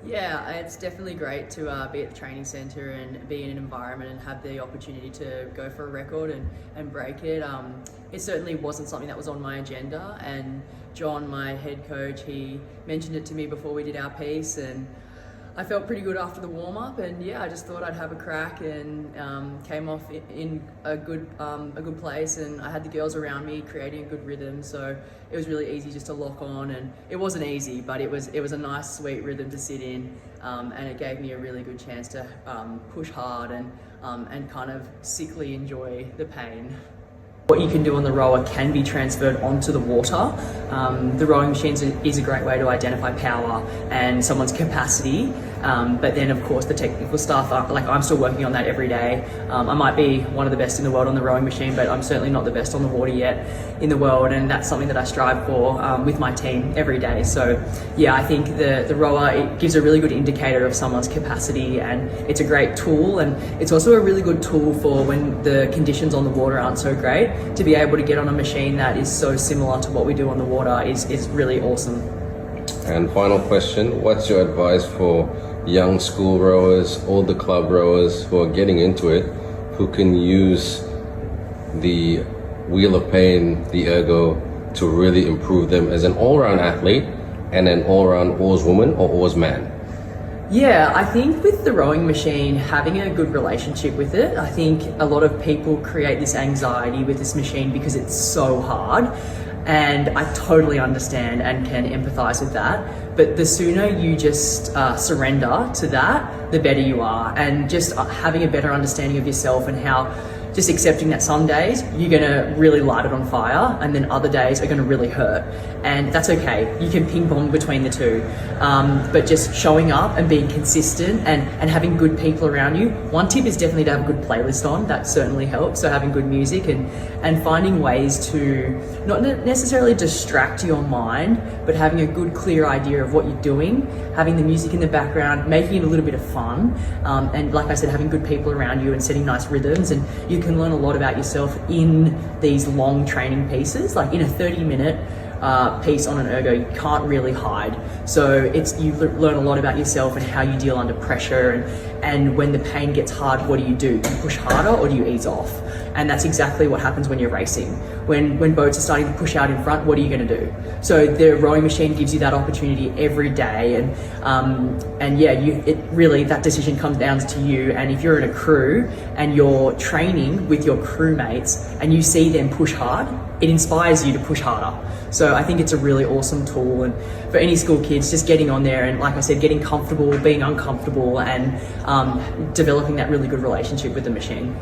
Yeah, it's definitely great to be at the training centre and be in an environment and have the opportunity to go for a record and break it. It certainly wasn't something that was on my agenda, and John, my head coach, he mentioned it to me before we did our piece, and I felt pretty good after the warm-up, and yeah, I just thought I'd have a crack, and came off in a good place, and I had the girls around me creating a good rhythm, so it was really easy just to lock on. And it wasn't easy, but it was a nice sweet rhythm to sit in, and it gave me a really good chance to push hard and kind of sickly enjoy the pain. What you can do on the rower can be transferred onto the water. The rowing machines is a great way to identify power and someone's capacity, but then of course the technical stuff, like I'm still working on that every day. I might be one of the best in the world on the rowing machine, but I'm certainly not the best on the water yet in the world, and that's something that I strive for with my team every day. So yeah, I think the rower, it gives a really good indicator of someone's capacity, and it's a great tool, and it's also a really good tool for when the conditions on the water aren't so great. To be able to get on a machine that is so similar to what we do on the water is really awesome. And final question, what's your advice for young school rowers, older club rowers who are getting into it, who can use the Wheel of Pain, the Ergo, to really improve them as an all-round athlete and an all-round oars woman or oars man? Yeah, I think with the rowing machine, having a good relationship with it, I think a lot of people create this anxiety with this machine because it's so hard, and I totally understand and can empathize with that. But the sooner you just surrender to that, the better you are, and just having a better understanding of yourself and how just accepting that some days you're gonna really light it on fire and then other days are gonna really hurt, and that's okay. You can ping pong between the two, but just showing up and being consistent and having good people around you. One tip is definitely to have a good playlist on. That certainly helps. So having good music and finding ways to not necessarily distract your mind, but having a good clear idea of what you're doing, having the music in the background, making it a little bit of fun, and like I said, having good people around you and setting nice rhythms. And you can learn a lot about yourself in these long training pieces. Like in a 30-minute piece on an ergo, you can't really hide. So you learn a lot about yourself and how you deal under pressure, and when the pain gets hard, what do? Do you push harder or do you ease off? And that's exactly what happens when you're racing. When boats are starting to push out in front, what are you going to do? So the rowing machine gives you that opportunity every day, and yeah, it really, that decision comes down to you. And if you're in a crew and you're training with your crewmates and you see them push hard, it inspires you to push harder. So I think it's a really awesome tool, and for any school kids, just getting on there and, like I said, getting comfortable, being uncomfortable, and developing that really good relationship with the machine.